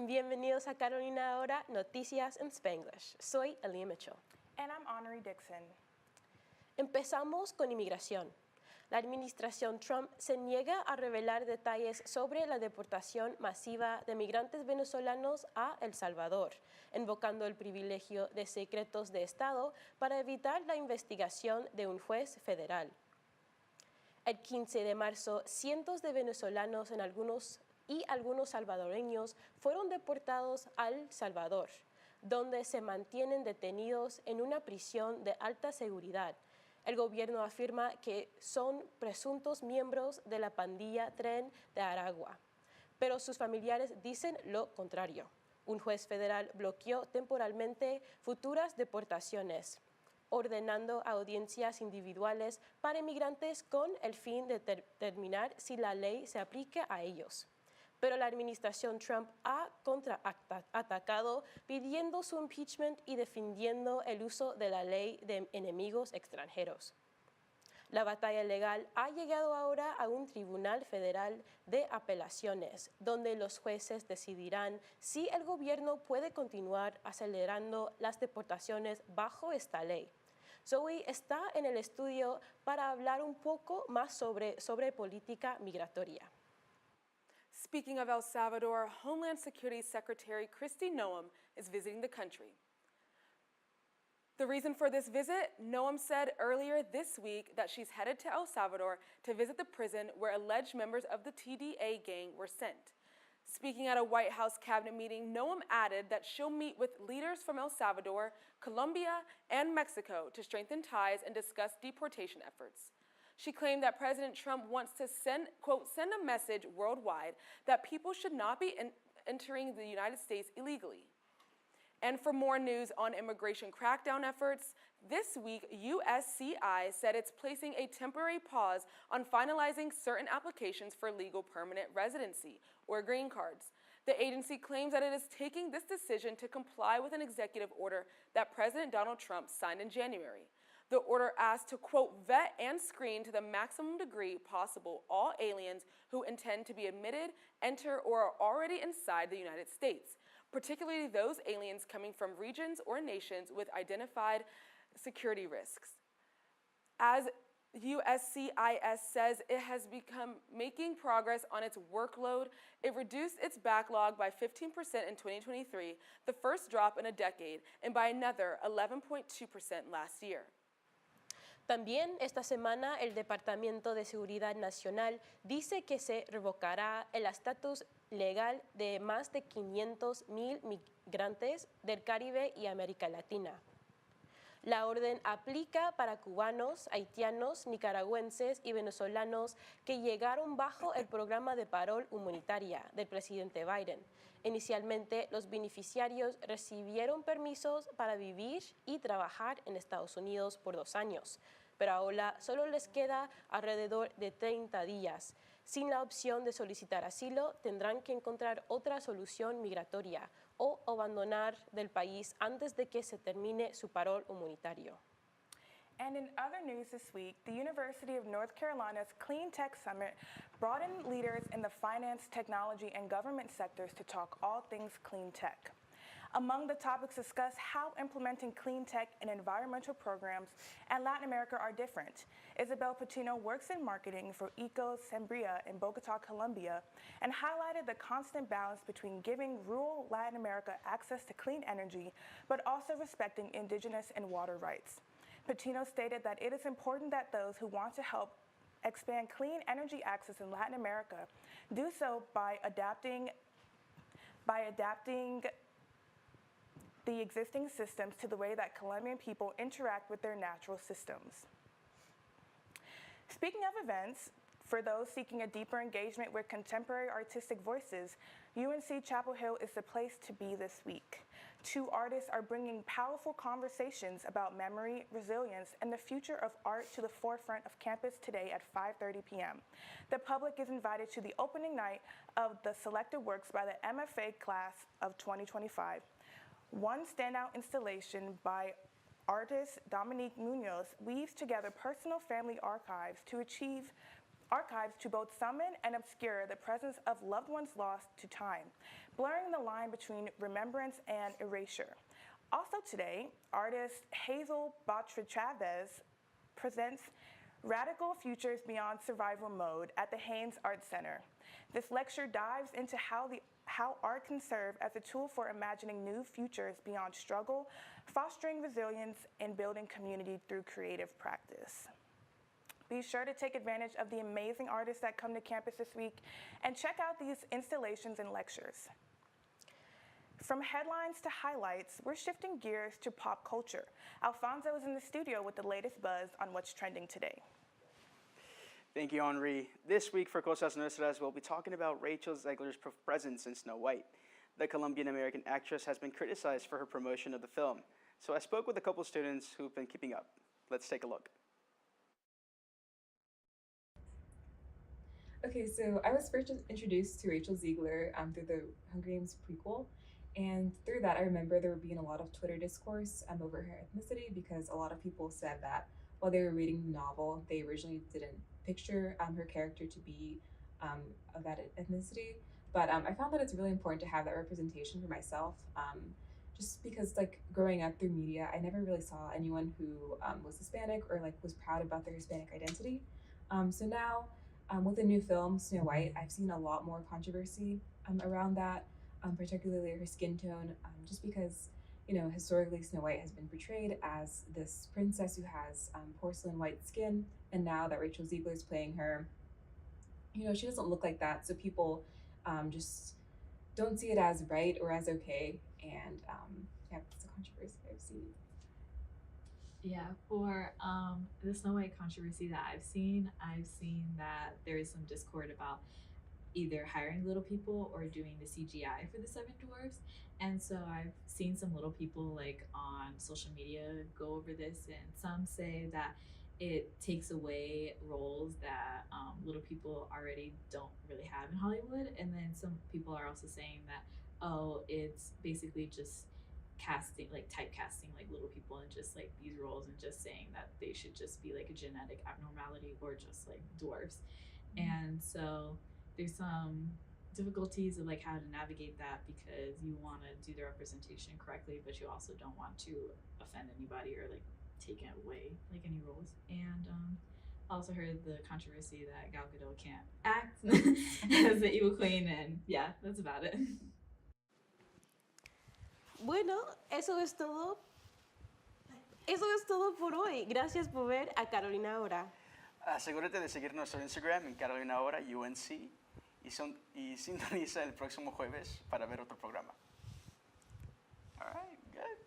Bienvenidos a Carolina Ahora, Noticias en Spanglish. Soy Elia Mitchell. And I'm Honoree Dixon. Empezamos con inmigración. La administración Trump se niega a revelar detalles sobre la deportación masiva de migrantes venezolanos a El Salvador, invocando el privilegio de secretos de Estado para evitar la investigación de un juez federal. El 15 de marzo, cientos de venezolanos algunos salvadoreños fueron deportados a El Salvador, donde se mantienen detenidos en una prisión de alta seguridad. El gobierno afirma que son presuntos miembros de la pandilla Tren de Aragua, pero sus familiares dicen lo contrario. Un juez federal bloqueó temporalmente futuras deportaciones, ordenando audiencias individuales para inmigrantes con el fin de determinar si la ley se aplica a ellos. Pero la administración Trump ha contraatacado pidiendo su impeachment y defendiendo el uso de la ley de enemigos extranjeros. La batalla legal ha llegado ahora a un tribunal federal de apelaciones, donde los jueces decidirán si el gobierno puede continuar acelerando las deportaciones bajo esta ley. Zoe está en el estudio para hablar un poco más sobre política migratoria. Speaking of El Salvador, Homeland Security Secretary Kristi Noem is visiting the country. The reason for this visit, Noem said earlier this week that she's headed to El Salvador to visit the prison where alleged members of the TDA gang were sent. Speaking at a White House cabinet meeting, Noem added that she'll meet with leaders from El Salvador, Colombia, and Mexico to strengthen ties and discuss deportation efforts. She claimed that President Trump wants to send a message worldwide that people should not be entering the United States illegally. And for more news on immigration crackdown efforts, this week, USCI said it's placing a temporary pause on finalizing certain applications for legal permanent residency, or green cards. The agency claims that it is taking this decision to comply with an executive order that President Donald Trump signed in January. The order asks to, quote, vet and screen to the maximum degree possible all aliens who intend to be admitted, enter, or are already inside the United States, particularly those aliens coming from regions or nations with identified security risks. As USCIS says it has become making progress on its workload. It reduced its backlog by 15% in 2023, the first drop in a decade, and by another 11.2% last year. También esta semana el Departamento de Seguridad Nacional dice que se revocará el estatus legal de más de 500,000 migrantes del Caribe y América Latina. La orden aplica para cubanos, haitianos, nicaragüenses y venezolanos que llegaron bajo el programa de parol humanitaria del presidente Biden. Inicialmente, los beneficiarios recibieron permisos para vivir y trabajar en Estados Unidos por 2 años, pero ahora solo les queda alrededor de 30 días. Sin la opción de solicitar asilo, tendrán que encontrar otra solución migratoria o abandonar del país antes de que se termine su parol humanitario. And in other news this week, the University of North Carolina's Clean Tech Summit brought in leaders in the finance, technology, and government sectors to talk all things clean tech. Among the topics discussed, how implementing clean tech and environmental programs in Latin America are different. Isabel Patino works in marketing for Eco Sembria in Bogota, Colombia, and highlighted the constant balance between giving rural Latin America access to clean energy, but also respecting indigenous and water rights. Patino stated that it is important that those who want to help expand clean energy access in Latin America do so by adapting the existing systems to the way that Colombian people interact with their natural systems. Speaking of events, for those seeking a deeper engagement with contemporary artistic voices, UNC Chapel Hill is the place to be this week. 2 artists are bringing powerful conversations about memory, resilience, and the future of art to the forefront of campus today at 5:30 p.m. The public is invited to the opening night of the selected works by the MFA class of 2025. One standout installation by artist Dominique Munoz weaves together personal family archives to achieve archives to both summon and obscure the presence of loved ones lost to time, blurring the line between remembrance and erasure. Also today, artist Hazel Batra-Chavez presents Radical Futures Beyond Survival Mode at the Haynes Art Center. This lecture dives into how art can serve as a tool for imagining new futures beyond struggle, fostering resilience, and building community through creative practice. Be sure to take advantage of the amazing artists that come to campus this week and check out these installations and lectures. From headlines to highlights, we're shifting gears to pop culture. Alfonso is in the studio with the latest buzz on what's trending today. Thank you, Henri. This week for Cosas Nuestras, we'll be talking about Rachel Zegler's presence in Snow White. The Colombian-American actress has been criticized for her promotion of the film. So I spoke with a couple students who've been keeping up. Let's take a look. Okay, so I was first introduced to Rachel Zegler through the Hunger Games prequel. And through that, I remember there being a lot of Twitter discourse over her ethnicity because a lot of people said that while they were reading the novel, they originally didn't picture her character to be of that ethnicity. But I found that it's really important to have that representation for myself, just because like growing up through media, I never really saw anyone who was Hispanic or like was proud about their Hispanic identity. So now with the new film, Snow White, I've seen a lot more controversy around that, particularly her skin tone, just because, you know, historically Snow White has been portrayed as this princess who has porcelain white skin, and now that Rachel Zegler is playing her, you know, she doesn't look like that, so people just don't see it as right or as okay, and yeah, it's a controversy I've seen. Yeah, for the Snow White controversy that I've seen that there is some discord about either hiring little people or doing the CGI for the seven dwarfs. And so I've seen some little people like on social media go over this, and some say that it takes away roles that little people already don't really have in Hollywood. And then some people are also saying that, oh, it's basically just casting, like typecasting like little people in just like these roles, and just saying that they should just be like a genetic abnormality or just like dwarfs. And so there's some difficulties of like how to navigate that, because you want to do the representation correctly, but you also don't want to offend anybody or like take away like any roles. And I also heard the controversy that Gal Gadot can't act as the evil queen, and yeah, that's about it. Bueno, eso es todo. Eso es todo por hoy. Gracias por ver a Carolina Ahora. Asegúrate de seguir nuestro Instagram en Carolina Ahora, UNC, y sintoniza el próximo jueves para ver otro programa. All right, good.